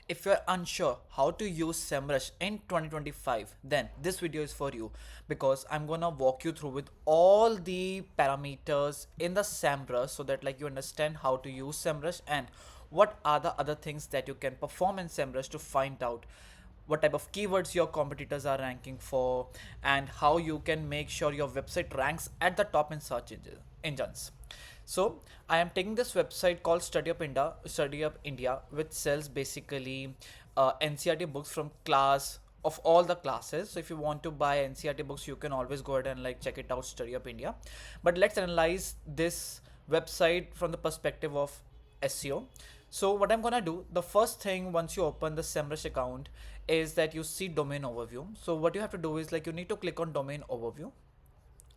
If you're unsure how to use SEMrush in 2025, then this video is for you because I'm gonna walk you through with all the parameters in the SEMrush so that like you understand how to use SEMrush and what are the other things that you can perform in SEMrush to find out what type of keywords your competitors are ranking for and how you can make sure your website ranks at the top in engines. So I am taking this website called Study Up India, which sells basically NCRT books from class of all the classes. So if you want to buy NCRT books, you can always go ahead and like check it out, Study Up India. But let's analyze this website from the perspective of SEO. So what I'm gonna do, the first thing once you open the SEMrush account is that you see domain overview. So what you have to do is like you need to click on domain overview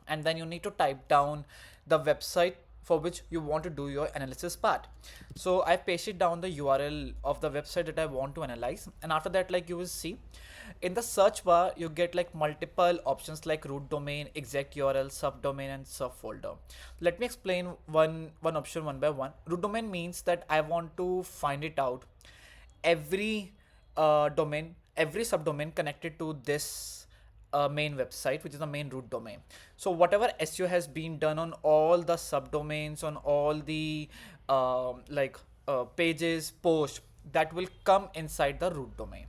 and then you need to type down the website for which you want to do your analysis part. So I pasted down the URL of the website that I want to analyze, and after that like you will see in the search bar you get like multiple options like root domain, exact URL, subdomain and subfolder. Let me explain one option one by one. Root domain means that I want to find it out every domain, every subdomain connected to this main website, which is the main root domain. So whatever SEO has been done on all the subdomains, on all the pages, posts that will come inside the root domain.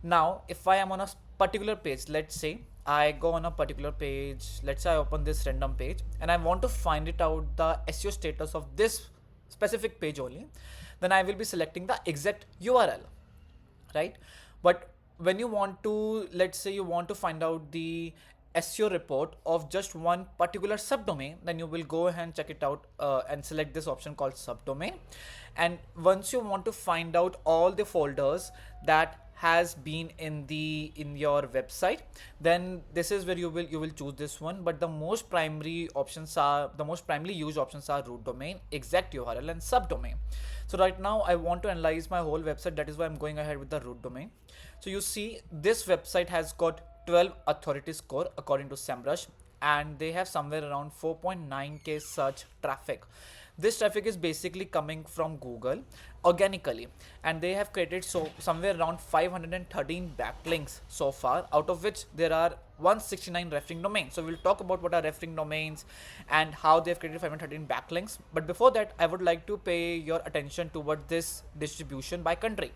Now, if I am on a particular page, let's say I go on a particular page, let's say I open this random page and I want to find it out the SEO status of this specific page only, then I will be selecting the exact URL, right? But when you want to, let's say you want to find out the SEO report of just one particular subdomain, then you will go ahead and check it out and select this option called subdomain. And once you want to find out all the folders that has been in your website, then this is where you will choose this one. But the most primary options are, the most primarily used options are root domain, exact URL and subdomain. So right now I want to analyze my whole website, that is why I'm going ahead with the root domain. So you see this website has got 12 authority score according to SEMrush, and they have somewhere around 4.9k search traffic. This traffic is basically coming from Google organically, and they have created so somewhere around 513 backlinks so far, out of which there are 169 referring domains. So we'll talk about what are referring domains and how they've created 513 backlinks. But before that, I would like to pay your attention towards this distribution by country.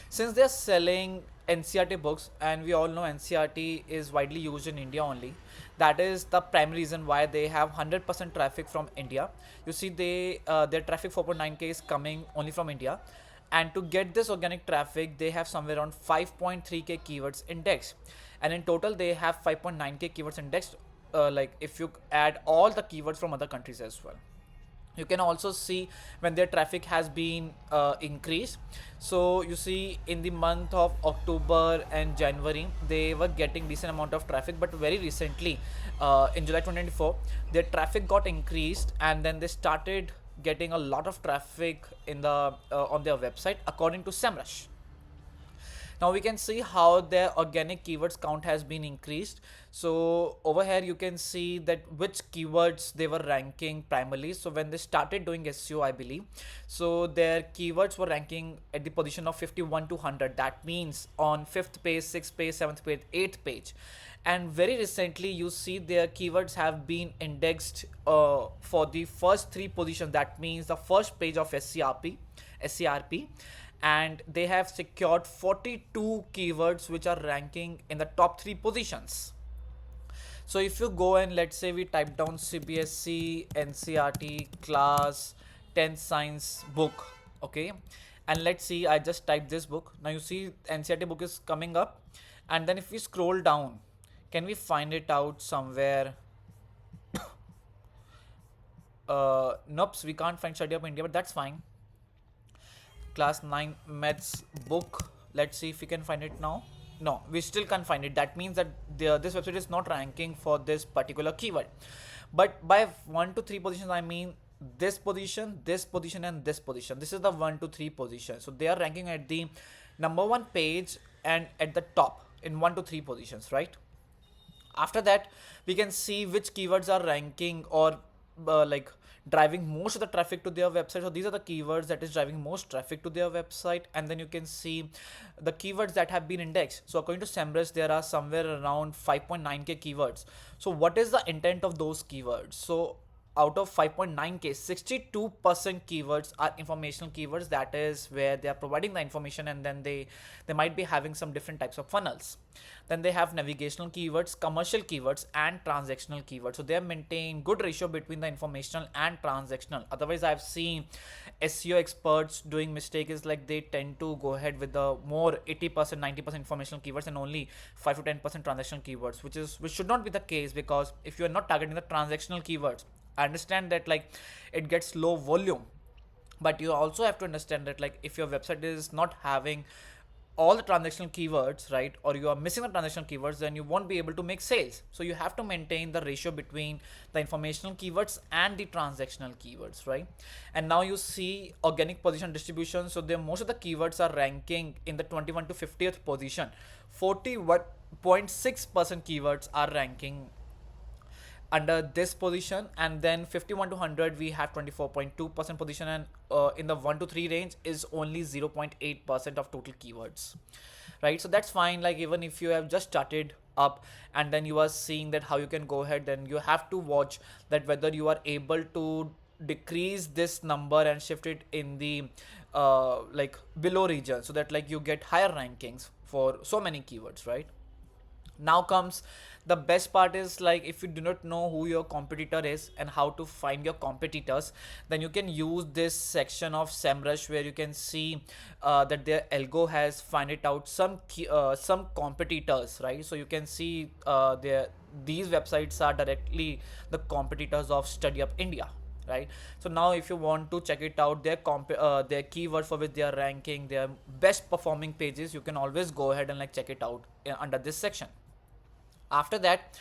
Since they're selling NCRT books, and we all know NCRT is widely used in India only, that is the primary reason why they have 100% traffic from India. You see, their traffic 4.9k is coming only from India, and to get this organic traffic, they have somewhere around 5.3k keywords indexed, and in total they have 5.9k keywords indexed. Like if you add all the keywords from other countries as well, you can also see when their traffic has been increased. So you see in the month of October and January they were getting decent amount of traffic, but very recently in July 2024 their traffic got increased, and then they started getting a lot of traffic in the on their website according to SEMrush. Now we can see how their organic keywords count has been increased. So over here you can see that which keywords they were ranking primarily. So when they started doing SEO, I believe, so their keywords were ranking at the position of 51 to 100. That means on 5th page, 6th page, 7th page, 8th page. And very recently you see their keywords have been indexed for the first 3 positions. That means the first page of SERP, and they have secured 42 keywords which are ranking in the top 3 positions. So if you go and let's say we type down CBSC NCRT class 10 science book, okay, and let's see, I just typed this book. Now you see NCRT book is coming up, and then if we scroll down, can we find it out somewhere? Nope, we can't find Study Up India, but that's fine. Class 9 maths book, let's see if we can find it now. No, we still can't find it. That means that this website is not ranking for this particular keyword. But by 1 to 3 positions, I mean this position, this position and this position. This is the 1 to 3 position. So they are ranking at the number 1 page and at the top in 1 to 3 positions, right? After that we can see which keywords are ranking or like driving most of the traffic to their website. So these are the keywords that is driving most traffic to their website. And then you can see the keywords that have been indexed. So according to SEMrush, there are somewhere around 5.9k keywords. So what is the intent of those keywords? So out of 5.9k, 62% keywords are informational keywords. That is where they are providing the information, and then they might be having some different types of funnels. Then they have navigational keywords, commercial keywords, and transactional keywords. So they maintain good ratio between the informational and transactional. Otherwise, I've seen SEO experts doing mistake is like they tend to go ahead with the more 80%, 90% informational keywords and only 5 to 10% transactional keywords, which should not be the case, because if you are not targeting the transactional keywords, I understand that like it gets low volume, but you also have to understand that like if your website is not having all the transactional keywords, right, or you are missing the transactional keywords, then you won't be able to make sales. So you have to maintain the ratio between the informational keywords and the transactional keywords, right? And now you see organic position distribution. So there most of the keywords are ranking in the 21 to 50th position. 41.6% keywords are ranking under this position, and then 51 to 100 we have 24.2% position, and in the 1 to 3 range is only 0.8% of total keywords, right? So that's fine. Like even if you have just started up and then you are seeing that how you can go ahead, then you have to watch that whether you are able to decrease this number and shift it in the like below region, so that like you get higher rankings for so many keywords, right? Now comes the best part is like if you do not know who your competitor is and how to find your competitors, then you can use this section of SEMrush where you can see that their algo has find it out some competitors, right? So you can see these websites are directly the competitors of Study Up India, right? So now if you want to check it out, their keyword for which they are ranking, their best performing pages, you can always go ahead and like check it out under this section. After that,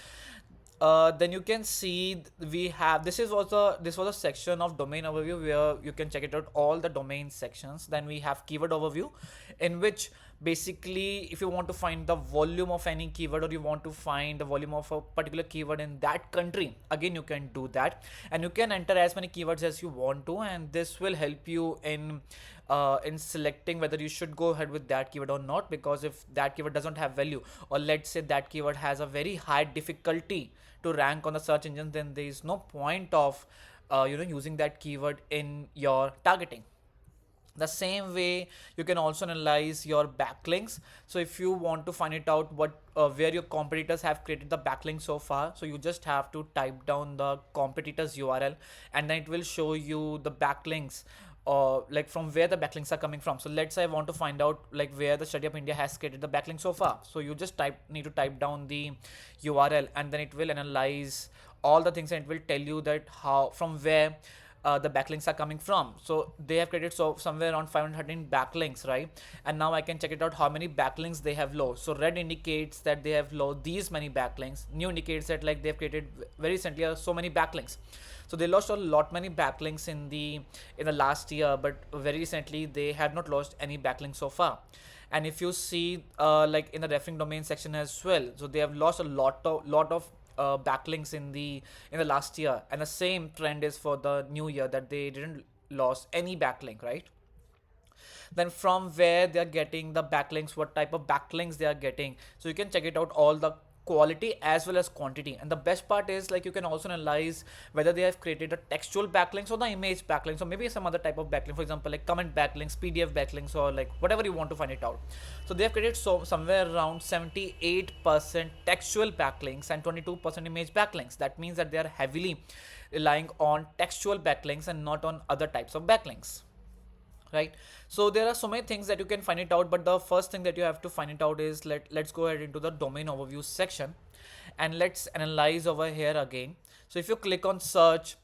then you can see we have this was a section of domain overview where you can check it out all the domain sections. Then we have keyword overview, in which basically if you want to find the volume of any keyword, or you want to find the volume of a particular keyword in that country, again you can do that, and you can enter as many keywords as you want to, and this will help you in selecting whether you should go ahead with that keyword or not. Because if that keyword doesn't have value, or let's say that keyword has a very high difficulty to rank on the search engine, then there is no point of using that keyword in your targeting. The same way you can also analyze your backlinks. So if you want to find it out what where your competitors have created the backlink so far, so you just have to type down the competitors URL, and then it will show you the backlinks, like from where the backlinks are coming from. So let's say I want to find out like where the Study Up India has created the backlink so far. So you just need to type down the URL, and then it will analyze all the things, and it will tell you that how from where the backlinks are coming from. So they have created so somewhere around 513 backlinks, right? And now I can check it out how many backlinks they have lost. So red indicates that they have lost these many backlinks. New indicates that like they've created very recently so many backlinks. So they lost a lot many backlinks in the last year, but very recently they had not lost any backlinks so far. And if you see like in the referring domain section as well, so they have lost a lot of backlinks in the last year, and the same trend is for the new year, that they didn't lost any backlink, right? Then from where they are getting the backlinks, what type of backlinks they are getting, so you can check it out all the quality as well as quantity. And the best part is like you can also analyze whether they have created a textual backlinks or the image backlinks, or maybe some other type of backlink, for example like comment backlinks, PDF backlinks, or like whatever you want to find it out. So they have created somewhere around 78% textual backlinks and 22% image backlinks. That means that they are heavily relying on textual backlinks and not on other types of backlinks, right? So there are so many things that you can find it out, but the first thing that you have to find it out is let's go ahead into the domain overview section, and let's analyze over here again. So if you click on search,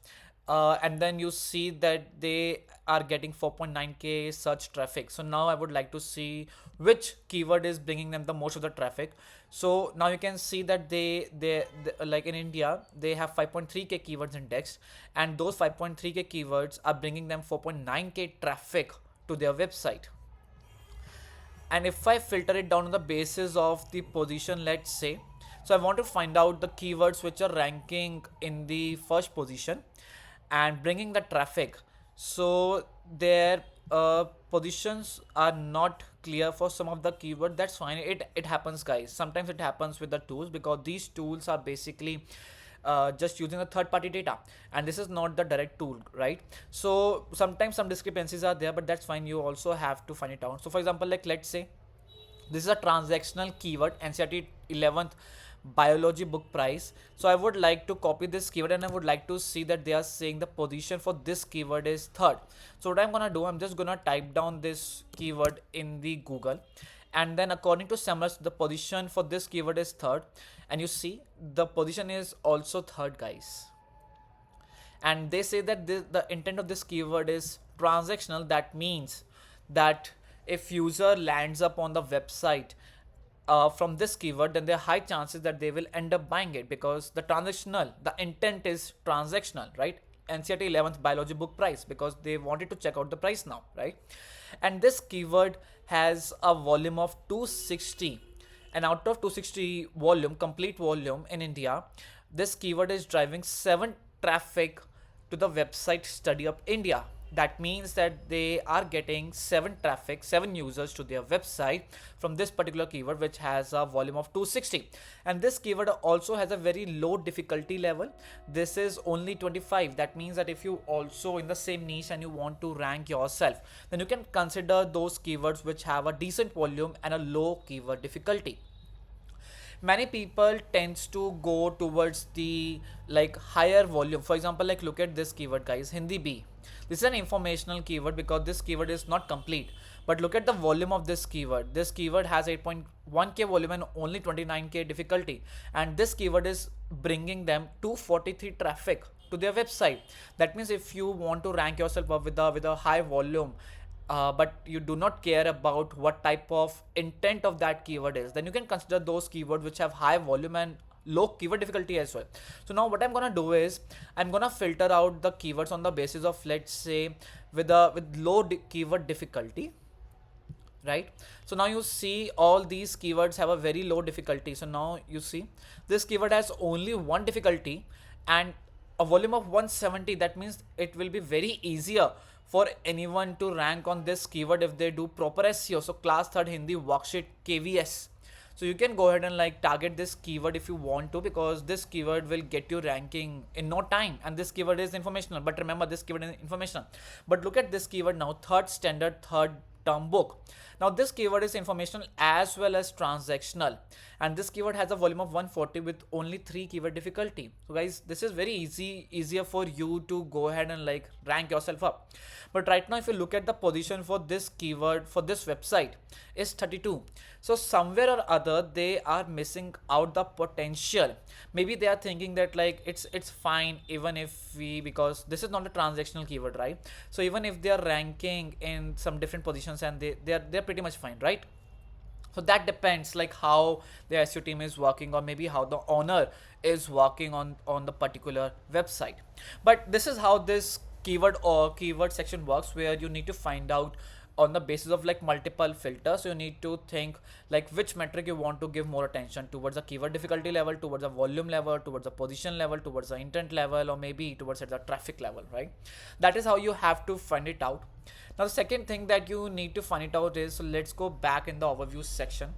and then you see that they are getting 4.9k search traffic. So now I would like to see which keyword is bringing them the most of the traffic. So now you can see that they like in India they have 5.3k keywords indexed, and those 5.3k keywords are bringing them 4.9k traffic to their website. And if I filter it down on the basis of the position, let's say, so I want to find out the keywords which are ranking in the first position, and bringing the traffic. So their positions are not clear for some of the keyword. That's fine. It happens, guys. Sometimes it happens with the tools, because these tools are basically just using the third party data, and this is not the direct tool, right? So sometimes some discrepancies are there, but that's fine. You also have to find it out. So for example, like let's say this is a transactional keyword, NCRT 11th biology book price. So I would like to copy this keyword, and I would like to see that they are saying the position for this keyword is third. So what I'm gonna do, I'm just gonna type down this keyword in the Google, and then according to SEMrush, the position for this keyword is third, and you see the position is also third, guys. And they say that the intent of this keyword is transactional. That means that if user lands up on the website from this keyword, then there are high chances that they will end up buying it, because the intent is transactional, right? NCRT 11th biology book price, because they wanted to check out the price now, right? And this keyword has a volume of 260, and out of 260 volume, complete volume in India, this keyword is driving 7 traffic to the website Study Up India. That means that they are getting 7 users to their website from this particular keyword, which has a volume of 260. And this keyword also has a very low difficulty level. This is only 25. That means that if you also in the same niche and you want to rank yourself, then you can consider those keywords which have a decent volume and a low keyword difficulty. Many people tends to go towards the like higher volume. For example, like look at this keyword, guys, Hindi B. This is an informational keyword because this keyword is not complete, but look at the volume of this keyword. This keyword has 8.1k volume and only 29k difficulty, and this keyword is bringing them 243 traffic to their website. That means if you want to rank yourself up with a high volume, but you do not care about what type of intent of that keyword is, then you can consider those keywords which have high volume and low keyword difficulty as well. So now what I'm gonna do is I'm gonna filter out the keywords on the basis of, let's say, with low keyword difficulty, right? So now you see all these keywords have a very low difficulty. So now you see this keyword has only one difficulty and a volume of 170. That means it will be very easier for anyone to rank on this keyword if they do proper SEO. So class 3rd Hindi worksheet KVS. So you can go ahead and like target this keyword if you want to, because this keyword will get you ranking in no time, and this keyword is informational. But remember, this keyword is informational. But look at this keyword now, third standard, third term book. Now this keyword is informational as well as transactional, and this keyword has a volume of 140 with only 3 keyword difficulty. So guys, this is very easier for you to go ahead and like rank yourself up. But right now if you look at the position for this keyword for this website is 32. So somewhere or other they are missing out the potential. Maybe they are thinking that like it's fine even if we, because this is not a transactional keyword, right? So even if they are ranking in some different positions and they're pretty much fine, right? So that depends like how the SEO team is working, or maybe how the owner is working on the particular website. But this is how this keyword or keyword section works, where you need to find out on the basis of like multiple filters. So you need to think like which metric you want to give more attention towards the keyword difficulty level, towards the volume level, towards the position level, towards the intent level, or maybe towards the traffic level, right? That is how you have to find it out. Now the second thing that you need to find it out is, so let's go back in the overview section.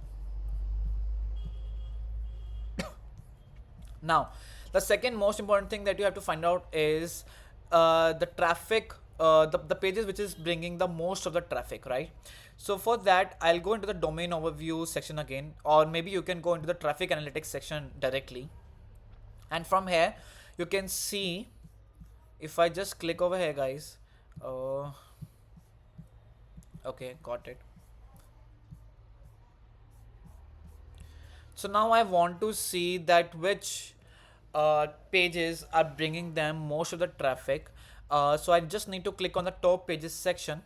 Now the second most important thing that you have to find out is the traffic, the pages which is bringing the most of the traffic, right? So for that I'll go into the domain overview section again, or maybe you can go into the traffic analytics section directly, and from here you can see, if I just click over here, guys, okay, got it. So now I want to see that which pages are bringing them most of the traffic. So I just need to click on the top pages section,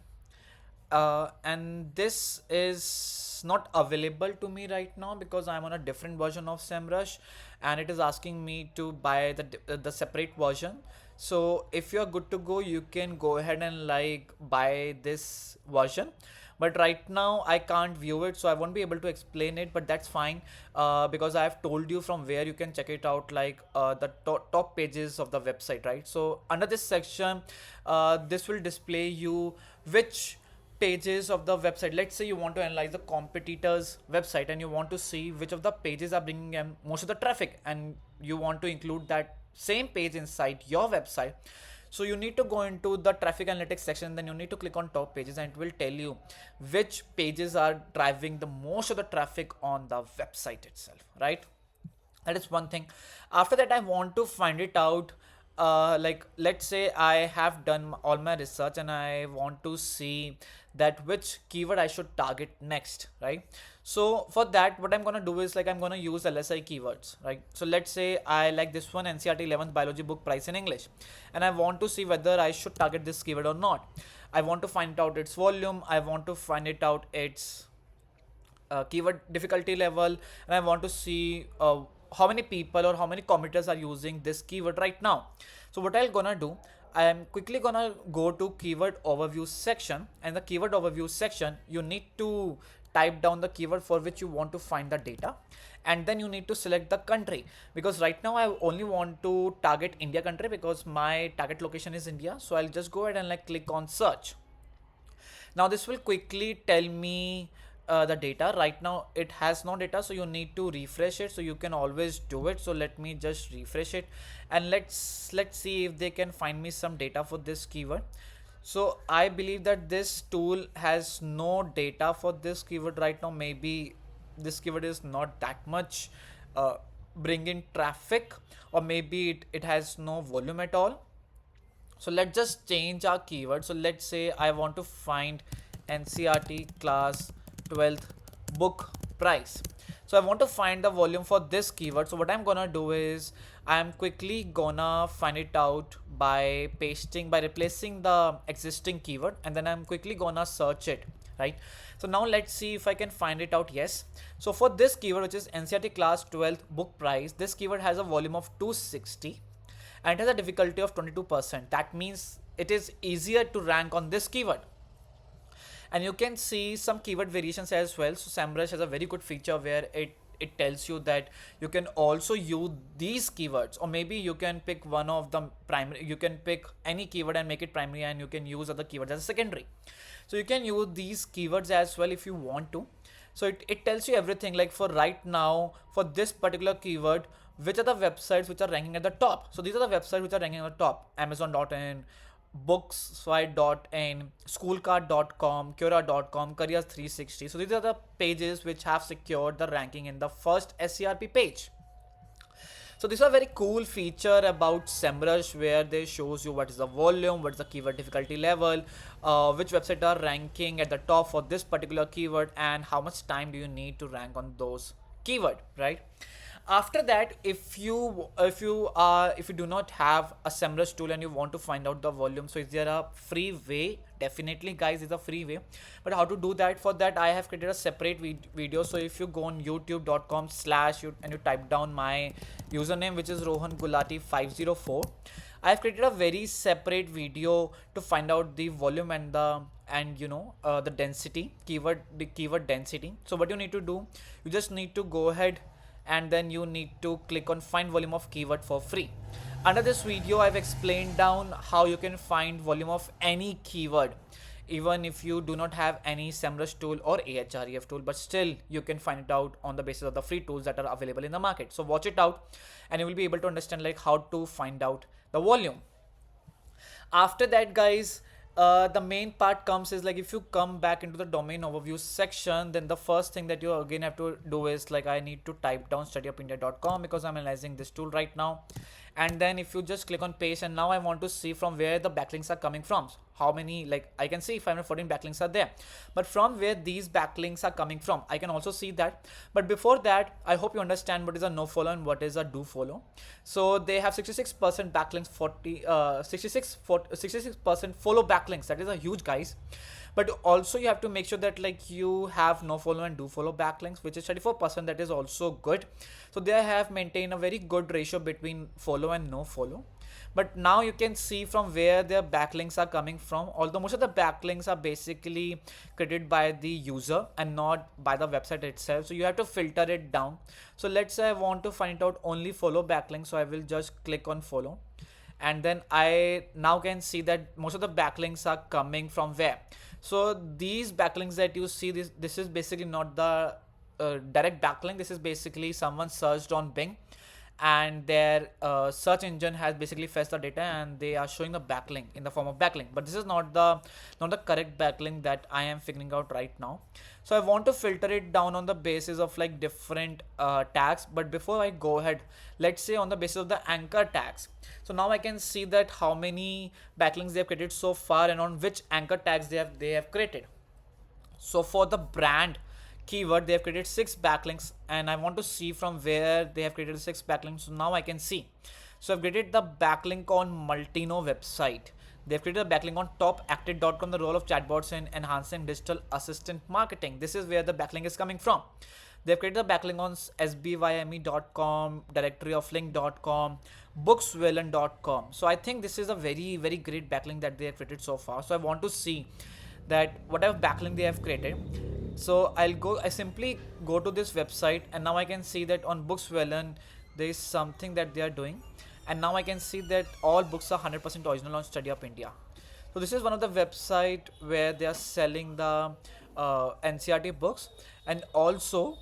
and this is not available to me right now because I'm on a different version of SEMrush, and it is asking me to buy the separate version. So if you're good to go, you can go ahead and like buy this version. but right now I can't view it, so I won't be able to explain it, but that's fine, because I have told you from where you can check it out, like the top pages of the website, right? So under this section, this will display you which pages of the website. Let's say you want to analyze the competitors website and you want to see which of the pages are bringing in most of the traffic, and you want to include that same page inside your website. So you need to go into the traffic analytics section, then you need to click on top pages, and it will tell you which pages are driving the most of the traffic on the website itself, right? That is one thing. After that, I want to find it out, like let's say I have done all my research and I want to see that which keyword I should target next, right? So for that, what I'm gonna do is, like, I'm gonna use LSI keywords, right? So let's say I like this one, NCRT 11th biology book price in English, and I want to see whether I should target this keyword or not. I want to find out its volume, I want to find it out its keyword difficulty level, and I want to see how many people or how many competitors are using this keyword right now. So what I'm gonna do, I am quickly gonna go to keyword overview section, and the keyword overview section, you need to type down the keyword for which you want to find the data, and then you need to select the country, because right now I only want to target India country because my target location is India. So I'll just go ahead and like click on search. Now this will quickly tell me the data. Right now it has no data, so you need to refresh it, so you can always do it. So let me just refresh it, and let's see if they can find me some data for this keyword. So I believe that this tool has no data for this keyword right now. Maybe this keyword is not that much bringing traffic, or maybe it has no volume at all. So let's just change our keyword. So let's say I want to find NCRT class 12th book price. So I want to find the volume for this keyword. So what I'm gonna do is I'm quickly gonna find it out by replacing the existing keyword, and then I'm quickly gonna search it, right? So now let's see if I can find it out. Yes. So for this keyword, which is NCRT class 12th book price, this keyword has a volume of 260 and it has a difficulty of 22%. That means it is easier to rank on this keyword. And you can see some keyword variations as well. So SEMrush has a very good feature where it tells you that you can also use these keywords, or maybe you can pick one of the primary, you can pick any keyword and make it primary, and you can use other keywords as a secondary. So you can use these keywords as well if you want to. So it tells you everything, like for right now, for this particular keyword, which are the websites which are ranking at the top. So these are the websites which are ranking at the top: Amazon.in, Bookswide.in, Schoolcard.com, Quora.com, Careers 360. So these are the pages which have secured the ranking in the first SERP page. So this is a very cool feature about SEMrush, where they shows you what is the volume, what is the keyword difficulty level, which website are ranking at the top for this particular keyword, and how much time do you need to rank on those keyword, right? After that, if you do not have a SEMrush tool and you want to find out the volume, so is there a free way? Definitely guys, it's a free way. But how to do that? For that I have created a separate video. So if you go on youtube.com/ and you type down my username, which is Rohan Gulati 504, I have created a very separate video to find out the volume and the density, the keyword density. So what you need to do, you just need to go ahead and then you need to click on find volume of keyword for free. Under this video I've explained down how you can find volume of any keyword, even if you do not have any SEMrush tool or Ahref tool, but still you can find it out on the basis of the free tools that are available in the market. So watch it out and you will be able to understand like how to find out the volume. After that guys, the main part comes is like if you come back into the domain overview section, then the first thing that you again have to do is like I need to type down studyupindia.com because I'm analyzing this tool right now. And then if you just click on paste, and now I want to see from where the backlinks are coming from. How many, like I can see 514 backlinks are there, but from where these backlinks are coming from, I can also see that. But before that, I hope you understand what is a no follow and what is a do follow. So they have 66% backlinks, 66% follow backlinks. That is a huge guys. But also you have to make sure that like you have no follow and do follow backlinks, which is 34%. That is also good. So they have maintained a very good ratio between follow and no follow. But now you can see from where their backlinks are coming from, although most of the backlinks are basically created by the user and not by the website itself. So you have to filter it down. So let's say I want to find out only follow backlinks, so I will just click on follow, and then I now can see that most of the backlinks are coming from where. So these backlinks that you see, this is basically not the direct backlink. This is basically someone searched on Bing, and their search engine has basically fetched the data, and they are showing a backlink in the form of backlink. But this is not the correct backlink that I am figuring out right now. So I want to filter it down on the basis of like different tags. But before I go ahead, let's say on the basis of the anchor tags. So now I can see that how many backlinks they have created so far and on which anchor tags they have created. So for the brand keyword, they have created 6 backlinks, and I want to see from where they have created 6 backlinks. So now I can see. So I've created the backlink on Multino website. They've created a backlink on topacted.com, the role of chatbots in enhancing digital assistant marketing. This is where the backlink is coming from. They've created a backlink on sbyme.com, directoryoflink.com, bookswellen.com. So I think this is a very, very great backlink that they have created so far. So I want to see that whatever backlink they have created. So I simply go to this website, and now I can see that on Bookswellen there is something that they are doing, and now I can see that all books are 100% original on Study Up India. So this is one of the website where they are selling the NCRT books, and also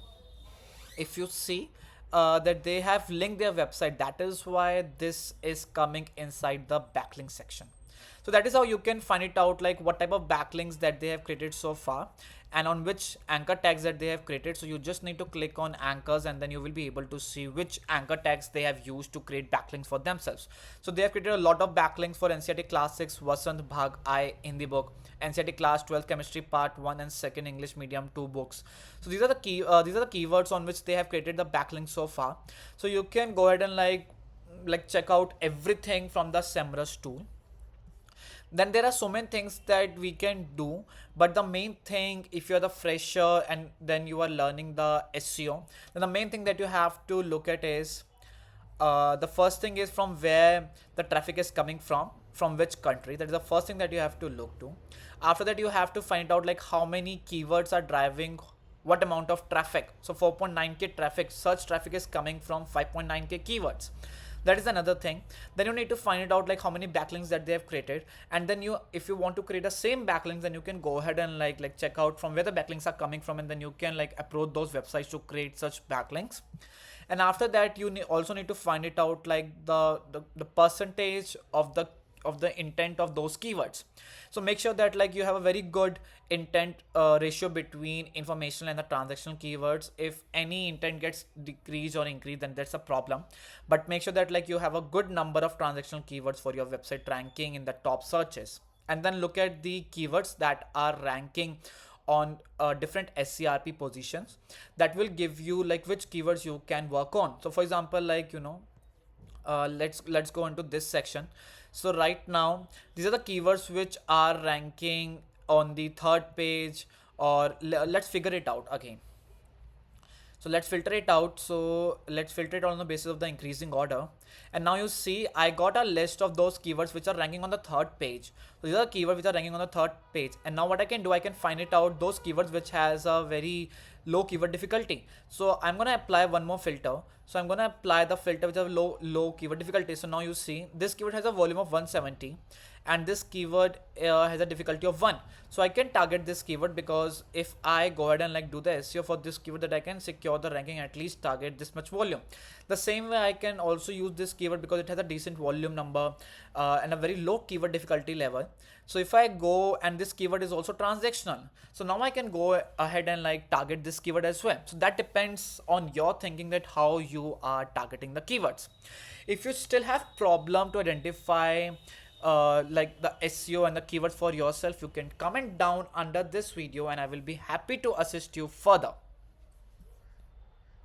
if you see that they have linked their website, that is why this is coming inside the backlink section. So that is how you can find it out, like what type of backlinks that they have created so far and on which anchor tags that they have created. So you just need to click on anchors, and then you will be able to see which anchor tags they have used to create backlinks for themselves. So they have created a lot of backlinks for NCRT Class 6 Vasant Bhag I Hindi book, NCRT Class 12 Chemistry Part 1 and 2nd English Medium 2 books. So these are the keywords on which they have created the backlinks so far. So you can go ahead and like check out everything from the SEMrush tool. Then there are so many things that we can do, but the main thing, if you're the fresher and then you are learning the SEO, then the main thing that you have to look at is the first thing is from where the traffic is coming from which country. That is the first thing that you have to look to. After that, you have to find out like how many keywords are driving what amount of traffic. So 4.9k traffic, search traffic is coming from 5.9k keywords. That is another thing. Then you need to find it out like how many backlinks that they have created, and then if you want to create a same backlinks, then you can go ahead and like check out from where the backlinks are coming from, and then you can like approach those websites to create such backlinks. And after that, you also need to find it out like the percentage of the intent of those keywords. So make sure that like you have a very good intent ratio between informational and the transactional keywords. If any intent gets decreased or increased, then that's a problem. But make sure that like you have a good number of transactional keywords for your website ranking in the top searches. And then look at the keywords that are ranking on different SCRP positions. That will give you like which keywords you can work on. So for example, like let's go into this section. So right now these are the keywords which are ranking on the 3rd page, or let's figure it out again. So let's filter it out. So let's filter it on the basis of the increasing order. And now you see I got a list of those keywords which are ranking on the 3rd page. So these are the keywords which are ranking on the 3rd page. And now what I can do, I can find it out those keywords which has a very low keyword difficulty. So I'm going to apply one more filter. So I'm going to apply the filter which has low keyword difficulty. So now you see this keyword has a volume of 170 and this keyword has a difficulty of 1. So I can target this keyword, because if I go ahead and like do the SEO for this keyword, that I can secure the ranking, at least target this much volume. The same way I can also use this keyword because it has a decent volume number and a very low keyword difficulty level. So if I go, and this keyword is also transactional, so now I can go ahead and like target this keyword as well. So that depends on your thinking that how you are targeting the keywords. If you still have problem to identify like the SEO and the keywords for yourself, you can comment down under this video and I will be happy to assist you further.